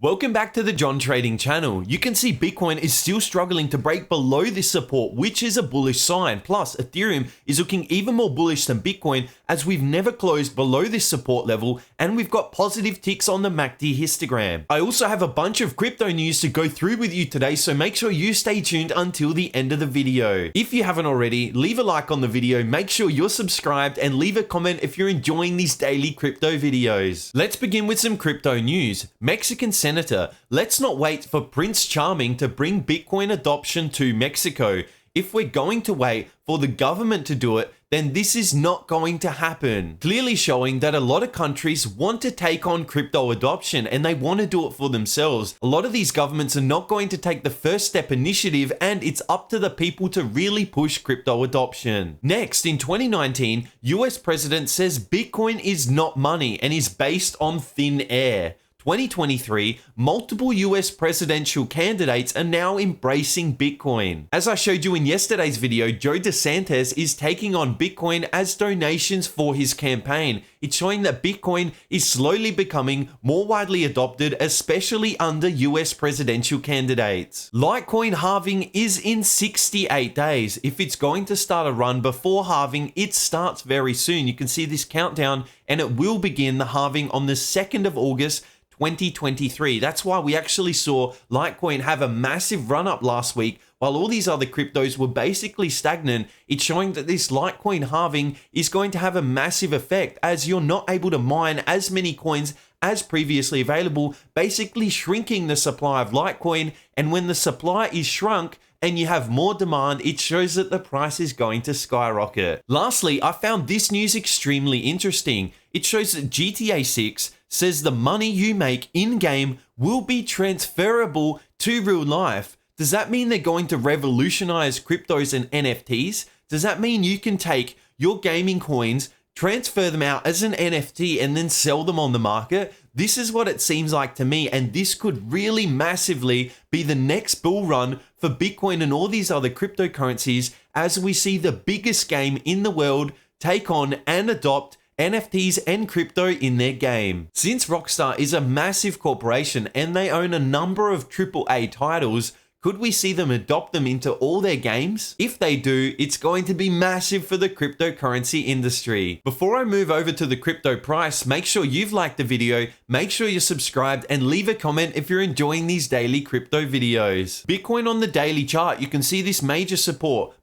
Welcome back to the John Trading channel. You can see Bitcoin is still struggling to break below this support, which is a bullish sign. Plus, Ethereum is looking even more bullish than Bitcoin as we've never closed below this support level and we've got positive ticks on the MACD histogram. I also have a bunch of crypto news to go through with you today, so make sure you stay tuned until the end of the video. If you haven't already, leave a like on the video, make sure you're subscribed and leave a comment if you're enjoying these daily crypto videos. Let's begin with some crypto news. Mexican Senator, let's not wait for Prince Charming to bring Bitcoin adoption to Mexico. If we're going to wait for the government to do it, then this is not going to happen. Clearly showing that a lot of countries want to take on crypto adoption and they want to do it for themselves. A lot of these governments are not going to take the first step initiative, and it's up to the people to really push crypto adoption. Next, in 2019, US president says Bitcoin is not money and is based on thin air. 2023, multiple US presidential candidates are now embracing Bitcoin. As I showed you in yesterday's video, Joe DeSantis is taking on Bitcoin as donations for his campaign. It's showing that Bitcoin is slowly becoming more widely adopted, especially under US presidential candidates. Litecoin halving is in 68 days. If it's going to start a run before halving, it starts very soon. You can see this countdown and it will begin the halving on the 2nd of August, 2023. That's why we actually saw Litecoin have a massive run up last week while all these other cryptos were basically stagnant. It's showing that this Litecoin halving is going to have a massive effect as you're not able to mine as many coins as previously available, basically shrinking the supply of Litecoin. And when the supply is shrunk and you have more demand, it shows that the price is going to skyrocket. Lastly, I found this news extremely interesting. It shows that GTA 6 says the money you make in-game will be transferable to real life. Does that mean they're going to revolutionize cryptos and NFTs? Does that mean you can take your gaming coins, transfer them out as an NFT, and then sell them on the market? This is what it seems like to me, and this could really massively be the next bull run for Bitcoin and all these other cryptocurrencies as we see the biggest game in the world take on and adopt NFTs and crypto in their game. Since Rockstar is a massive corporation and they own a number of AAA titles, could we see them adopt them into all their games? If they do, it's going to be massive for the cryptocurrency industry. Before I move over to the crypto price, make sure you've liked the video, make sure you're subscribed, and leave a comment if you're enjoying these daily crypto videos. Bitcoin on the daily chart, you can see this major support,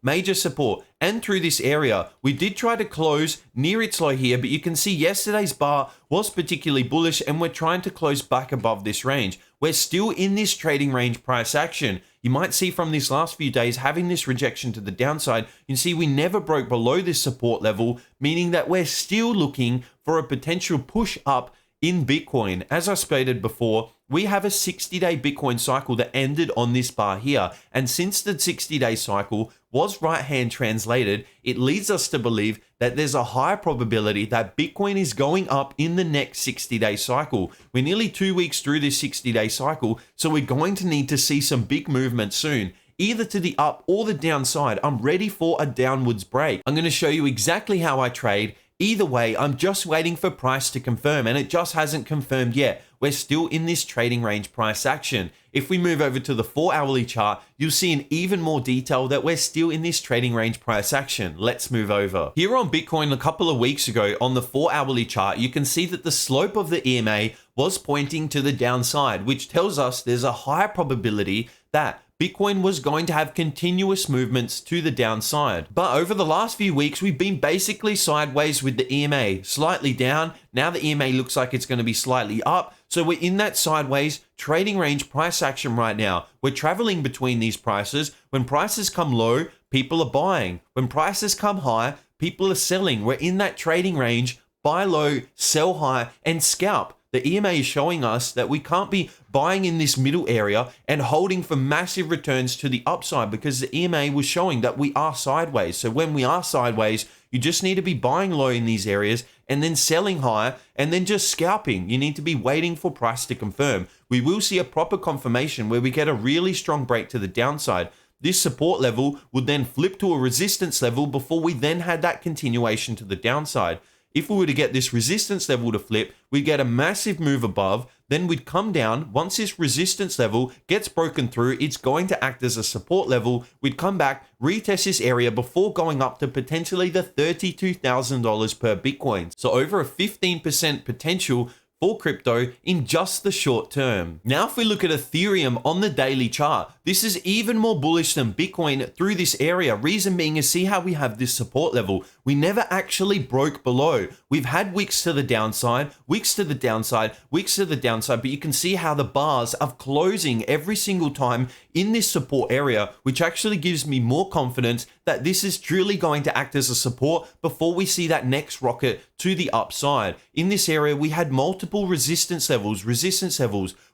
and through this area. We did try to close near its low here, but you can see yesterday's bar was particularly bullish and we're trying to close back above this range. We're still in this trading range price action. You might see from these last few days having this rejection to the downside, you can see we never broke below this support level, meaning that we're still looking for a potential push up in Bitcoin. As I stated before, we have a 60-day Bitcoin cycle that ended on this bar here. And since the 60-day cycle was right-hand translated, it leads us to believe that there's a high probability that Bitcoin is going up in the next 60-day cycle. We're nearly 2 weeks through this 60-day cycle, so we're going to need to see some big movement soon, either to the up or the downside. I'm ready for a downwards break. I'm going to show you exactly how I trade. Either way, I'm just waiting for price to confirm, and it just hasn't confirmed yet. We're still in this trading range price action. If we move over to the 4-hourly chart, you'll see in even more detail that we're still in this trading range price action. Let's move over. Here on Bitcoin a couple of weeks ago on the 4-hourly chart, you can see that the slope of the EMA was pointing to the downside, which tells us there's a higher probability that Bitcoin was going to have continuous movements to the downside. But over the last few weeks, we've been basically sideways with the EMA, slightly down. Now the EMA looks like it's going to be slightly up. So we're in that sideways trading range price action right now. We're traveling between these prices. When prices come low, people are buying. When prices come high, people are selling. We're in that trading range, buy low, sell high, and scalp. The EMA is showing us that we can't be buying in this middle area and holding for massive returns to the upside, because the EMA was showing that we are sideways. So when we are sideways, you just need to be buying low in these areas and then selling high and then just scalping. You need to be waiting for price to confirm. We will see a proper confirmation where we get a really strong break to the downside. This support level would then flip to a resistance level before we then had that continuation to the downside. If we were to get this resistance level to flip, we get a massive move above. then we'd come down. Once this resistance level gets broken through, it's going to act as a support level. We'd come back, retest this area before going up to potentially the $32,000 per Bitcoin. So over a 15% potential for crypto in just the short term. Now, if we look at Ethereum on the daily chart, this is even more bullish than Bitcoin through this area. Reason being is, see how we have this support level. We never actually broke below. We've had wicks to the downside, wicks to the downside, wicks to the downside, but you can see how the bars are closing every single time in this support area, which actually gives me more confidence that this is truly going to act as a support before we see that next rocket to the upside. In this area, we had multiple resistance levels.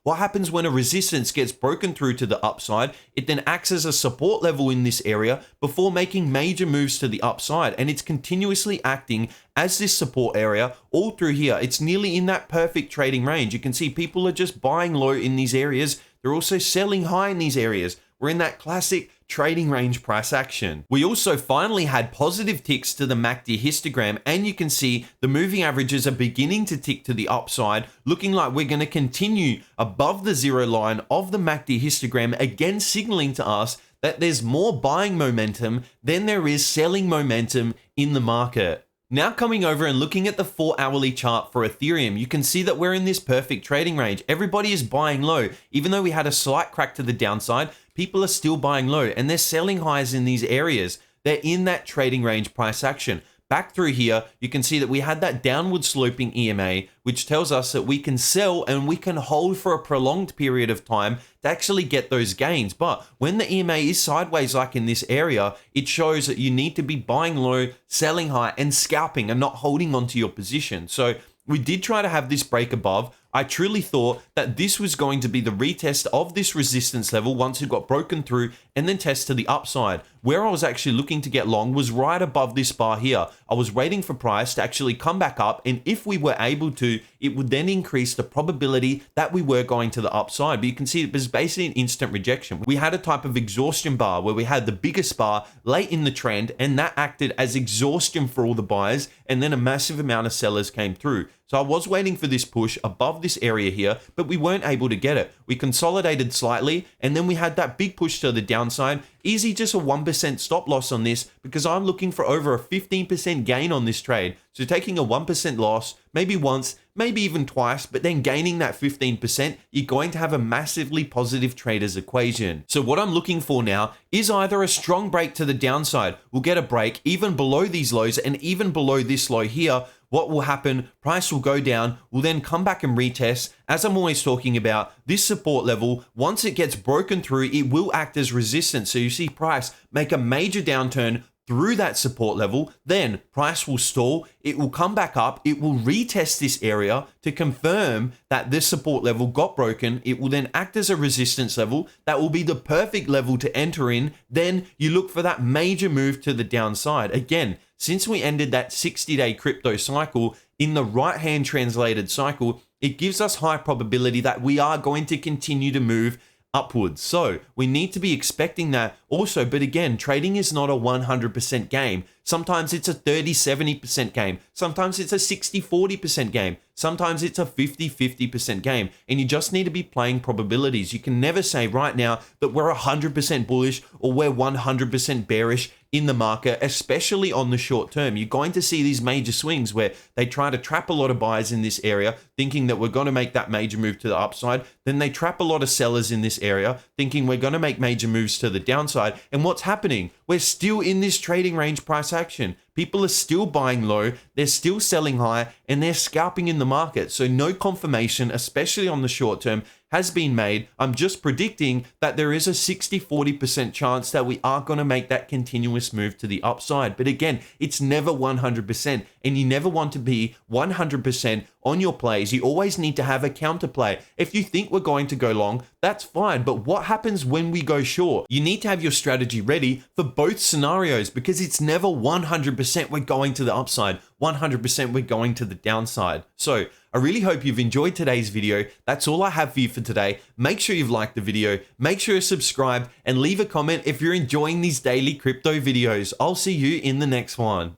What happens when a resistance gets broken through to the upside? It then acts as a support level in this area before making major moves to the upside, and it's continuously acting as this support area all through here. It's nearly in that perfect trading range. You can see people are just buying low in these areas. They're also selling high in these areas. We're in that classic trading range price action. We also finally had positive ticks to the MACD histogram, and you can see the moving averages are beginning to tick to the upside, looking like we're going to continue above the zero line of the MACD histogram, again signaling to us that there's more buying momentum than there is selling momentum in the market. Now coming over and looking at the 4-hourly chart for Ethereum, you can see that we're in this perfect trading range. Everybody is buying low. Even though we had a slight crack to the downside, people are still buying low and they're selling highs in these areas. They're in that trading range price action. Back through here, you can see that we had that downward sloping EMA, which tells us that we can sell and we can hold for a prolonged period of time to actually get those gains. But when the EMA is sideways like in this area, it shows that you need to be buying low, selling high, and scalping and not holding onto your position. So we did try to have this break above. I truly thought that this was going to be the retest of this resistance level once it got broken through and then test to the upside. Where I was actually looking to get long was right above this bar here. I was waiting for price to actually come back up, and if we were able to, it would then increase the probability that we were going to the upside. But you can see it was basically an instant rejection. We had a type of exhaustion bar where we had the biggest bar late in the trend, and that acted as exhaustion for all the buyers, and then a massive amount of sellers came through. So I was waiting for this push above this area here, but we weren't able to get it. We consolidated slightly, and then we had that big push to the downside. Easy, just a 1% stop loss on this because I'm looking for over a 15% gain on this trade. So taking a 1% loss, maybe once, maybe even twice, but then gaining that 15%, you're going to have a massively positive trader's equation. So what I'm looking for now is either a strong break to the downside. We'll get a break even below these lows and even below this low here. What will happen? Price will go down. We'll then come back and retest. As I'm always talking about, this support level, once it gets broken through, it will act as resistance. So you see price make a major downturn through that support level, then price will stall, it will come back up, it will retest this area to confirm that this support level got broken. It will then act as a resistance level. That will be the perfect level to enter in. Then you look for that major move to the downside. Again, since we ended that 60-day crypto cycle, in the right-hand translated cycle, it gives us high probability that we are going to continue to move upwards. So we need to be expecting that also. But again, trading is not a 100% game. Sometimes it's a 30-70% game. Sometimes it's a 60-40% game. Sometimes it's a 50-50% game. And you just need to be playing probabilities. You can never say right now that we're 100% bullish or we're 100% bearish in the market, especially on the short term. You're going to see these major swings where they try to trap a lot of buyers in this area, thinking that we're going to make that major move to the upside. Then they trap a lot of sellers in this area, thinking we're going to make major moves to the downside. And what's happening? We're still in this trading range price action. People are still buying low, they're still selling high, and they're scalping in the market. So no confirmation, especially on the short term, has been made. I'm just predicting that there is a 60-40% chance that we are going to make that continuous move to the upside. But again, it's never 100%, and you never want to be 100% on your plays. You always need to have a counterplay. If you think we're going to go long, that's fine. But what happens when we go short? You need to have your strategy ready for both scenarios, because it's never 100% we're going to the upside, 100% we're going to the downside. So I really hope you've enjoyed today's video. That's all I have for you for today. Make sure you've liked the video, make sure you're subscribed, and leave a comment if you're enjoying these daily crypto videos. I'll see you in the next one.